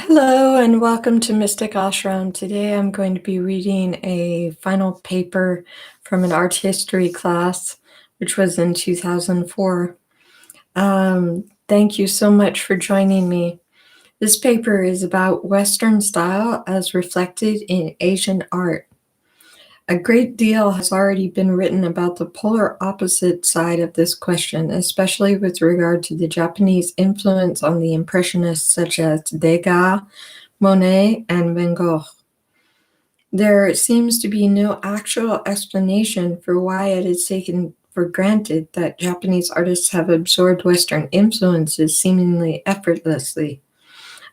Hello and welcome to Mystic Ashram. Today I'm going to be reading a final paper from an art history class, which was in 2004. Thank you so much for joining me. This paper is about Western style as reflected in Asian art. A great deal has already been written about the polar opposite side of this question, especially with regard to the Japanese influence on the Impressionists such as Degas, Monet, and Van Gogh. There seems to be no actual explanation for why it is taken for granted that Japanese artists have absorbed Western influences seemingly effortlessly.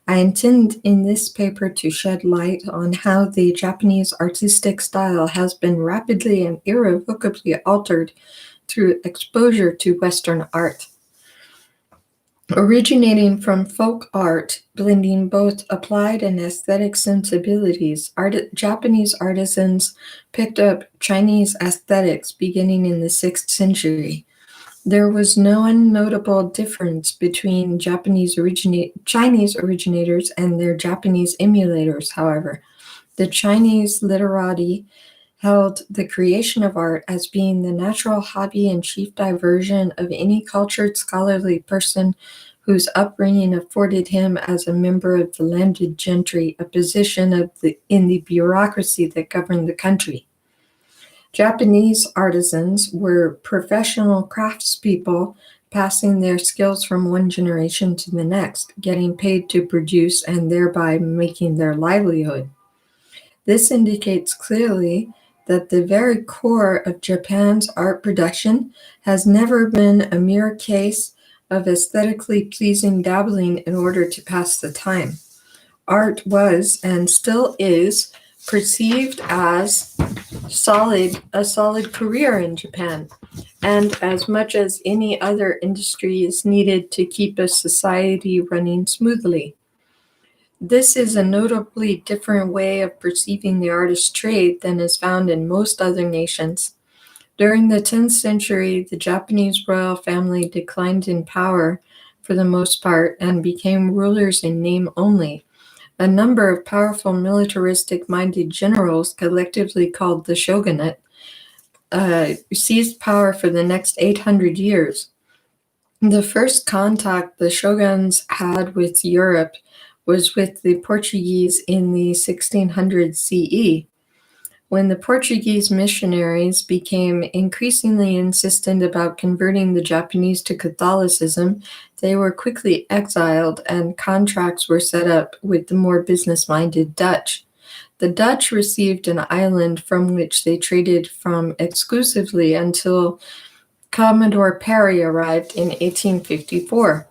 I intend in this paper to shed light on how the Japanese artistic style has been rapidly and irrevocably altered through exposure to Western art. Originating from folk art, blending both applied and aesthetic sensibilities, Japanese artisans picked up Chinese aesthetics beginning in the 6th century. There was no notable difference between Chinese originators and their Japanese emulators, however. The Chinese literati held the creation of art as being the natural hobby and chief diversion of any cultured scholarly person whose upbringing afforded him, as a member of the landed gentry, a position in the bureaucracy that governed the country. Japanese artisans were professional craftspeople passing their skills from one generation to the next, getting paid to produce and thereby making their livelihood. This indicates clearly that the very core of Japan's art production has never been a mere case of aesthetically pleasing dabbling in order to pass the time. Art was, and still is, perceived as a solid career in Japan, and as much as any other industry is needed to keep a society running smoothly. This is a notably different way of perceiving the artist's trade than is found in most other nations. During the 10th century, the Japanese royal family declined in power for the most part and became rulers in name only. A number of powerful militaristic-minded generals, collectively called the shogunate, seized power for the next 800 years. The first contact the shoguns had with Europe was with the Portuguese in the 1600s CE. When the Portuguese missionaries became increasingly insistent about converting the Japanese to Catholicism, they were quickly exiled and contracts were set up with the more business-minded Dutch. The Dutch received an island from which they traded from exclusively until Commodore Perry arrived in 1854.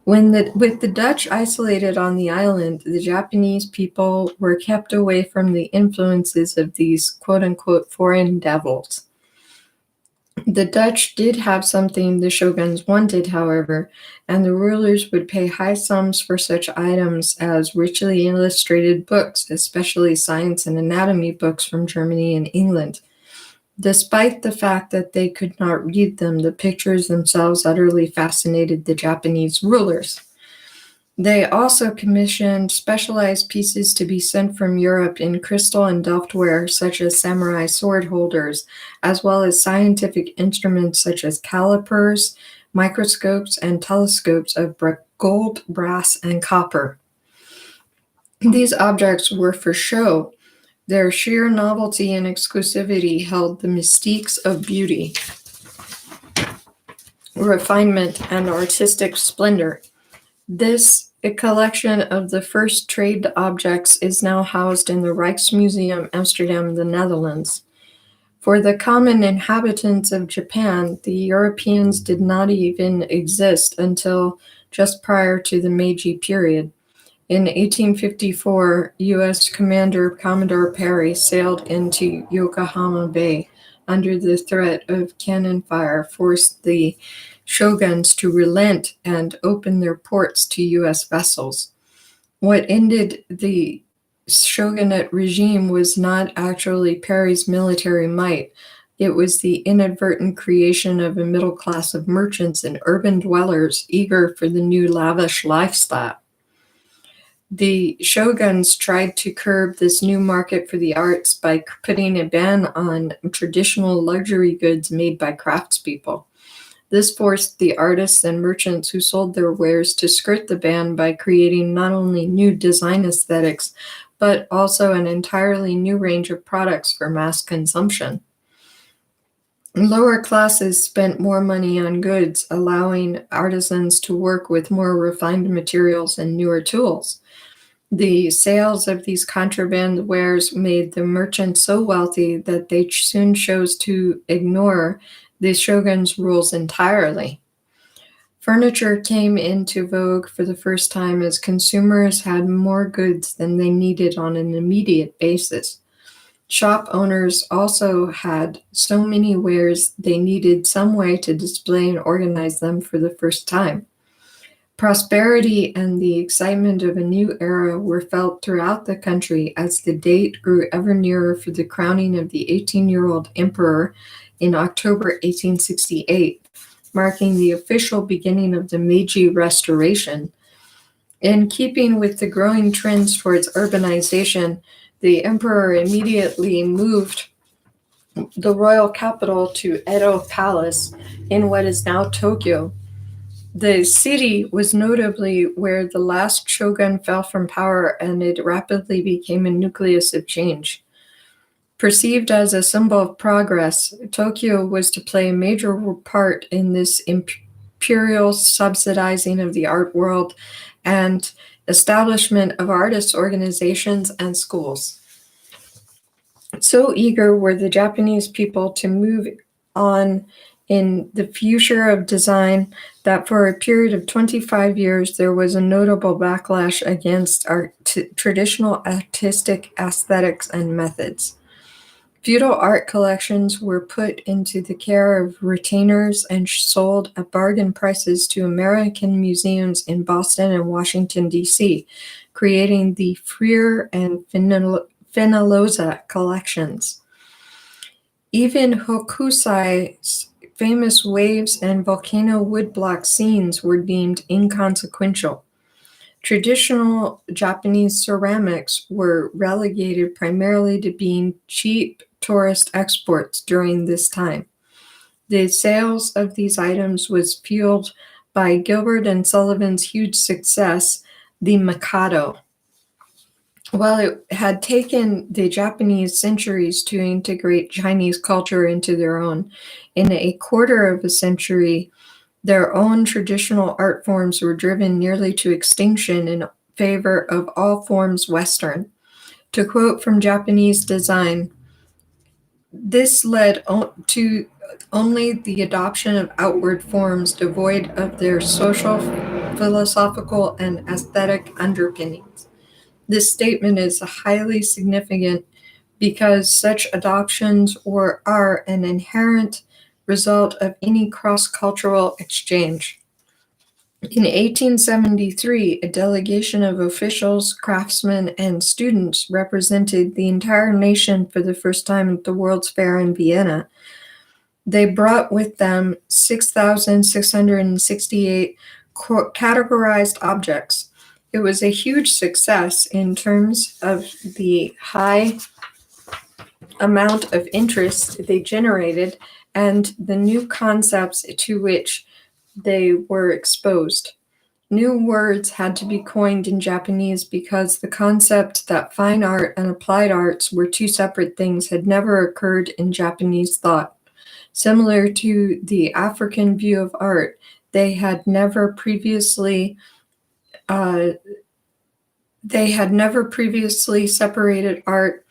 With the Dutch isolated on the island, the Japanese people were kept away from the influences of these quote-unquote foreign devils. The Dutch did have something the shoguns wanted, however, and the rulers would pay high sums for such items as richly illustrated books, especially science and anatomy books from Germany and England. Despite the fact that they could not read them, the pictures themselves utterly fascinated the Japanese rulers. They also commissioned specialized pieces to be sent from Europe in crystal and Delftware, such as samurai sword holders, as well as scientific instruments such as calipers, microscopes, and telescopes of gold, brass, and copper. These objects were for show. Their sheer novelty and exclusivity held the mystiques of beauty, refinement, and artistic splendor. This collection of the first trade objects is now housed in the Rijksmuseum Amsterdam, the Netherlands. For the common inhabitants of Japan, the Europeans did not even exist until just prior to the Meiji period. In 1854, U.S. Commander Commodore Perry sailed into Yokohama Bay under the threat of cannon fire, forced the shoguns to relent and open their ports to U.S. vessels. What ended the shogunate regime was not actually Perry's military might. It was the inadvertent creation of a middle class of merchants and urban dwellers eager for the new lavish lifestyle. The shoguns tried to curb this new market for the arts by putting a ban on traditional luxury goods made by craftspeople. This forced the artists and merchants who sold their wares to skirt the ban by creating not only new design aesthetics, but also an entirely new range of products for mass consumption. Lower classes spent more money on goods, allowing artisans to work with more refined materials and newer tools. The sales of these contraband wares made the merchants so wealthy that they soon chose to ignore the shogun's rules entirely. Furniture came into vogue for the first time as consumers had more goods than they needed on an immediate basis. Shop owners also had so many wares they needed some way to display and organize them for the first time. Prosperity and the excitement of a new era were felt throughout the country as the date grew ever nearer for the crowning of the 18-year-old emperor in October 1868, marking the official beginning of the Meiji Restoration. In keeping with the growing trends towards urbanization, the emperor immediately moved the royal capital to Edo Palace in what is now Tokyo. The city was notably where the last shogun fell from power, and it rapidly became a nucleus of change. Perceived as a symbol of progress, Tokyo was to play a major part in this imperial subsidizing of the art world and establishment of artists' organizations and schools. So eager were the Japanese people to move on in the future of design that for a period of 25 years there was a notable backlash against traditional artistic aesthetics and methods. Feudal art collections were put into the care of retainers and sold at bargain prices to American museums in Boston and Washington, D.C., creating the Freer and Fenollosa collections. Even Hokusai's famous waves and volcano woodblock scenes were deemed inconsequential. Traditional Japanese ceramics were relegated primarily to being cheap tourist exports during this time. The sales of these items was fueled by Gilbert and Sullivan's huge success, the Mikado. While it had taken the Japanese centuries to integrate Chinese culture into their own, in a quarter of a century, their own traditional art forms were driven nearly to extinction in favor of all forms Western. To quote from Japanese design, this led to only the adoption of outward forms devoid of their social, philosophical, and aesthetic underpinnings. This statement is highly significant because such adoptions are an inherent result of any cross-cultural exchange. In 1873, a delegation of officials, craftsmen, and students represented the entire nation for the first time at the World's Fair in Vienna. They brought with them 6,668 categorized objects. It was a huge success in terms of the high amount of interest they generated and the new concepts to which they were exposed. New words had to be coined in Japanese because the concept that fine art and applied arts were two separate things had never occurred in Japanese thought. Similar to the African view of art, they had never previously separated art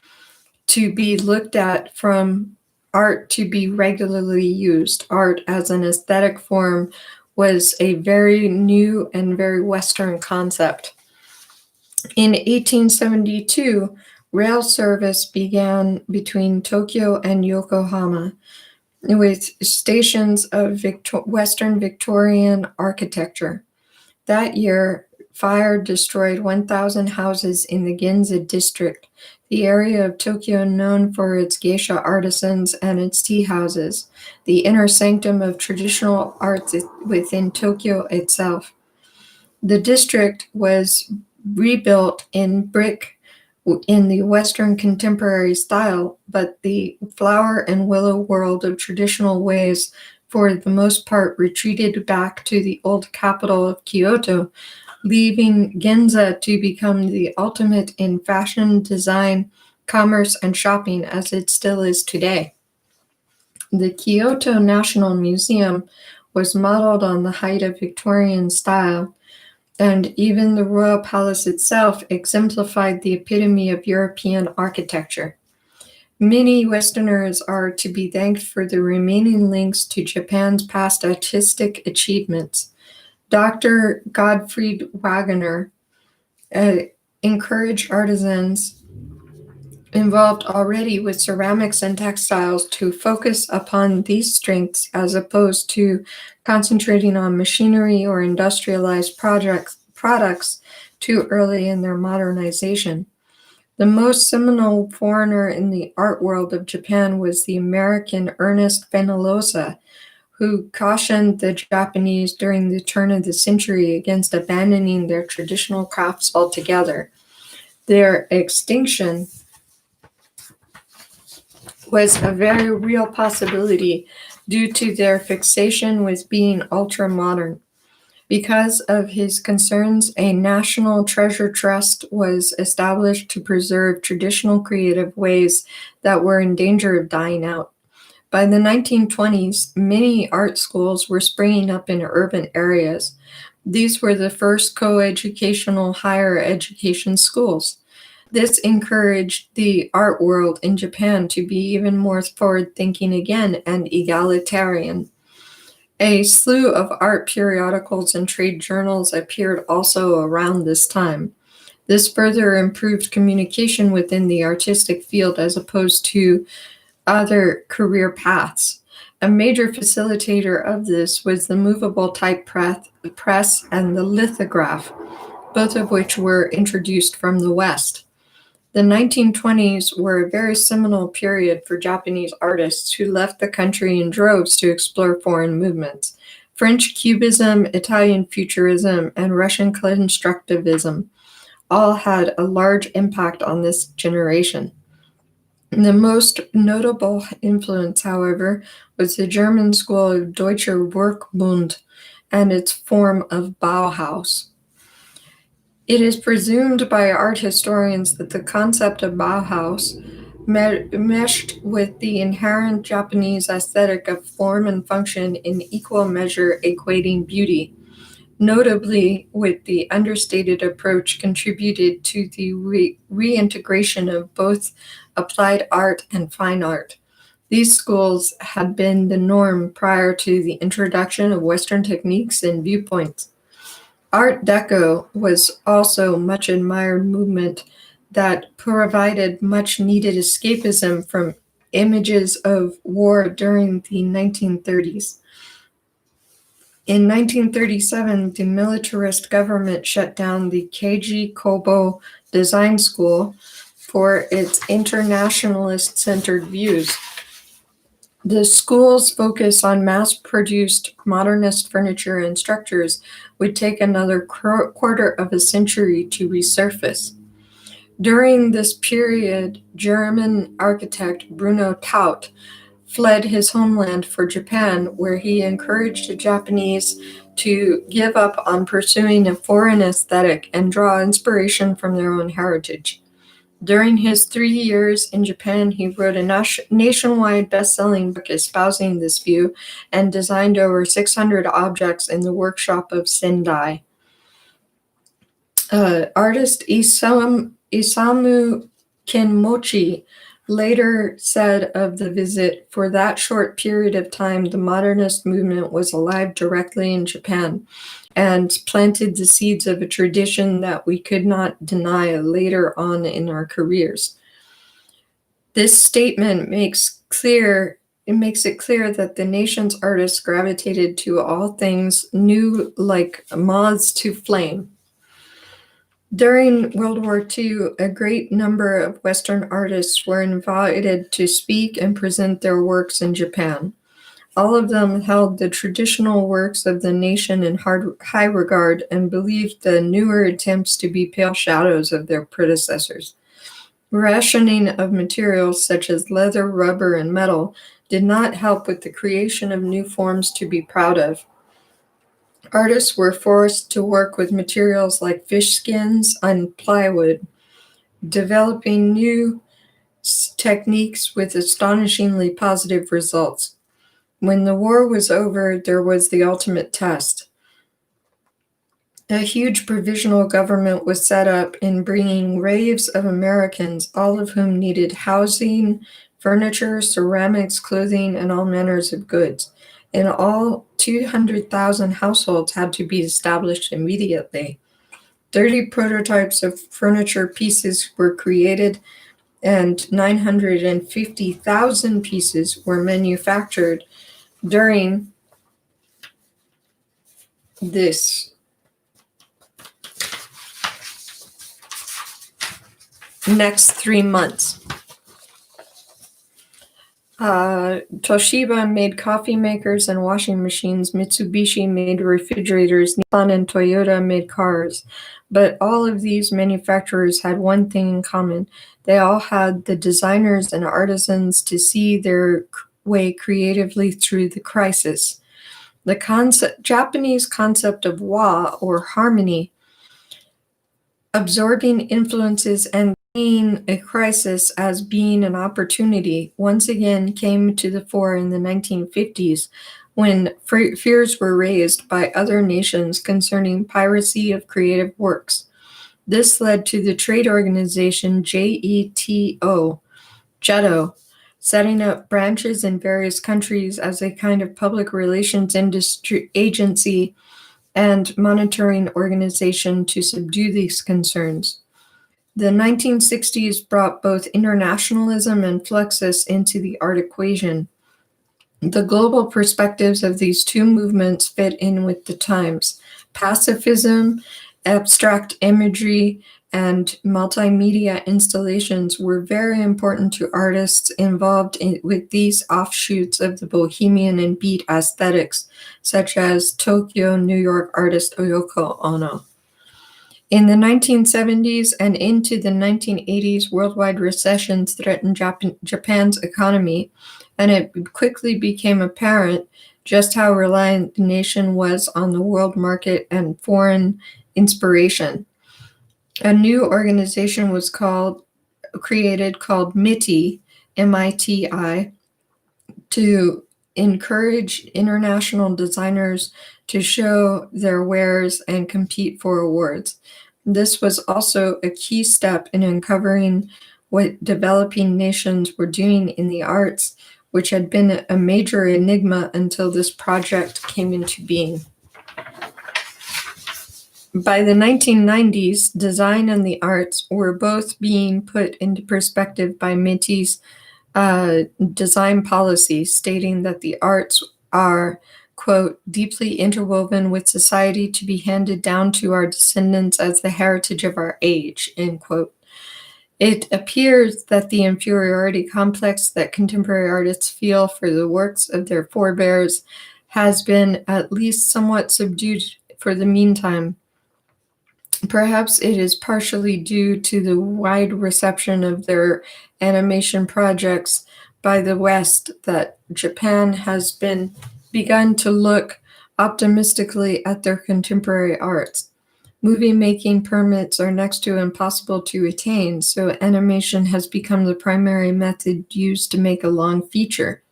to be looked at from art to be regularly used. Art as an aesthetic form was a very new and very Western concept. In 1872, rail service began between Tokyo and Yokohama with stations of Western Victorian architecture. That year, fire destroyed 1,000 houses in the Ginza district, the area of Tokyo known for its geisha artisans and its tea houses, the inner sanctum of traditional arts within Tokyo itself. The district was rebuilt in brick in the Western contemporary style, but the flower and willow world of traditional ways, for the most part, retreated back to the old capital of Kyoto, leaving Ginza to become the ultimate in fashion, design, commerce, and shopping as it still is today. The Kyoto National Museum was modeled on the height of Victorian style, and even the royal palace itself exemplified the epitome of European architecture. Many Westerners are to be thanked for the remaining links to Japan's past artistic achievements. Dr. Gottfried Wagner encouraged artisans involved already with ceramics and textiles to focus upon these strengths as opposed to concentrating on machinery or industrialized products too early in their modernization. The most seminal foreigner in the art world of Japan was the American Ernest Fenollosa, who cautioned the Japanese during the turn of the century against abandoning their traditional crafts altogether. Their extinction was a very real possibility due to their fixation with being ultra-modern. Because of his concerns, a National Treasure Trust was established to preserve traditional creative ways that were in danger of dying out. By the 1920s, many art schools were springing up in urban areas. These were the first coeducational higher education schools. This encouraged the art world in Japan to be even more forward-thinking again and egalitarian. A slew of art periodicals and trade journals appeared also around this time. This further improved communication within the artistic field as opposed to other career paths. A major facilitator of this was the movable type press and the lithograph, both of which were introduced from the West. The 1920s were a very seminal period for Japanese artists who left the country in droves to explore foreign movements. French Cubism, Italian Futurism, and Russian Constructivism all had a large impact on this generation. The most notable influence, however, was the German school of Deutscher Werkbund and its form of Bauhaus. It is presumed by art historians that the concept of Bauhaus meshed with the inherent Japanese aesthetic of form and function in equal measure, equating beauty. Notably, with the understated approach contributed to the reintegration of both applied art and fine art. These schools had been the norm prior to the introduction of Western techniques and viewpoints. Art Deco was also a much admired movement that provided much needed escapism from images of war during the 1930s. In 1937, the militarist government shut down the Keiji Kobo Design School for its internationalist-centered views. The school's focus on mass-produced modernist furniture and structures would take another quarter of a century to resurface. During this period, German architect Bruno Taut fled his homeland for Japan, where he encouraged the Japanese to give up on pursuing a foreign aesthetic and draw inspiration from their own heritage. During his 3 years in Japan, he wrote a nationwide best-selling book espousing this view and designed over 600 objects in the workshop of Sendai. Artist Isamu Kenmochi later said of the visit, "For that short period of time, the modernist movement was alive directly in Japan and planted the seeds of a tradition that we could not deny later on in our careers." This statement makes it clear that the nation's artists gravitated to all things new like moths to flame. During World War II, a great number of Western artists were invited to speak and present their works in Japan. All of them held the traditional works of the nation in high regard and believed the newer attempts to be pale shadows of their predecessors. Rationing of materials such as leather, rubber, and metal did not help with the creation of new forms to be proud of. Artists were forced to work with materials like fish skins and plywood, developing new techniques with astonishingly positive results. When the war was over, there was the ultimate test. A huge provisional government was set up in bringing waves of Americans, all of whom needed housing, furniture, ceramics, clothing, and all manners of goods. In all, 200,000 households had to be established immediately. 30 prototypes of furniture pieces were created, and 950,000 pieces were manufactured during this next 3 months. Toshiba made coffee makers and washing machines. Mitsubishi made refrigerators. Nissan and Toyota made cars. But all of these manufacturers had one thing in common. They all had the designers and artisans to see their way creatively through the crisis. The Japanese concept of wa, or harmony, absorbing influences and seeing a crisis as being an opportunity, once again came to the fore in the 1950s when fears were raised by other nations concerning piracy of creative works. This led to the trade organization JETO, setting up branches in various countries as a kind of public relations industry agency and monitoring organization to subdue these concerns. The 1960s brought both internationalism and Fluxus into the art equation. The global perspectives of these two movements fit in with the times. Pacifism, abstract imagery, and multimedia installations were very important to artists involved with these offshoots of the bohemian and beat aesthetics, such as Tokyo, New York artist Yoko Ono. In the 1970s and into the 1980s, worldwide recessions threatened Japan's economy, and it quickly became apparent just how reliant the nation was on the world market and foreign inspiration. A new organization was created called MITI, MITI, to encourage international designers to show their wares and compete for awards. This was also a key step in uncovering what developing nations were doing in the arts, which had been a major enigma until this project came into being. By the 1990s, design and the arts were both being put into perspective by MITI's design policy, stating that the arts are, quote, deeply interwoven with society to be handed down to our descendants as the heritage of our age, end quote. It appears that the inferiority complex that contemporary artists feel for the works of their forebears has been at least somewhat subdued for the meantime. Perhaps it is partially due to the wide reception of their animation projects by the West that Japan has begun to look optimistically at their contemporary arts. Movie-making permits are next to impossible to attain, so animation has become the primary method used to make a long feature.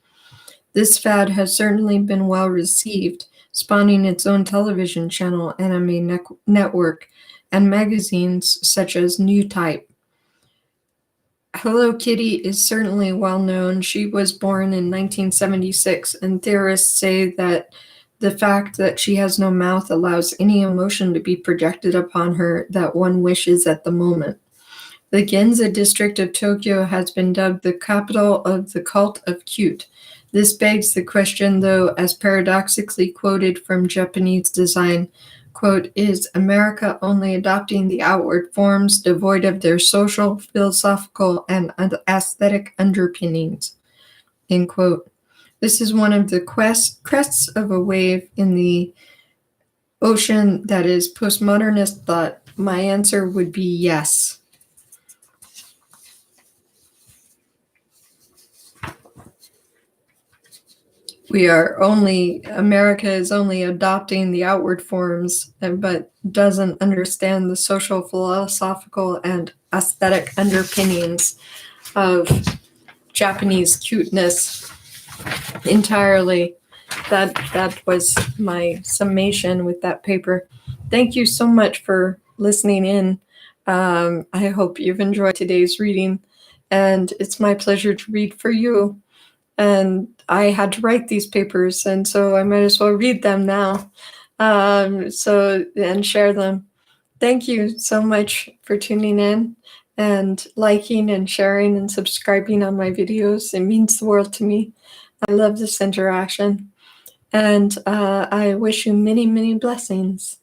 This fad has certainly been well received, spawning its own television channel, Anime Network, and magazines such as New Type. Hello Kitty is certainly well known. She was born in 1976, and theorists say that the fact that she has no mouth allows any emotion to be projected upon her that one wishes at the moment. The Ginza district of Tokyo has been dubbed the capital of the cult of cute. This begs the question, though, as paradoxically quoted from Japanese design, quote, is America only adopting the outward forms devoid of their social, philosophical, and aesthetic underpinnings, end quote. This is one of the crests of a wave in the ocean that is postmodernist thought. My answer would be yes. America is only adopting the outward forms, but doesn't understand the social, philosophical, and aesthetic underpinnings of Japanese cuteness entirely. That was my summation with that paper. Thank you so much for listening in. I hope you've enjoyed today's reading, and it's my pleasure to read for you. And I had to write these papers, and so I might as well read them now. And share them. Thank you so much for tuning in and liking and sharing and subscribing on my videos. It means the world to me. I love this interaction. And I wish you many, many blessings.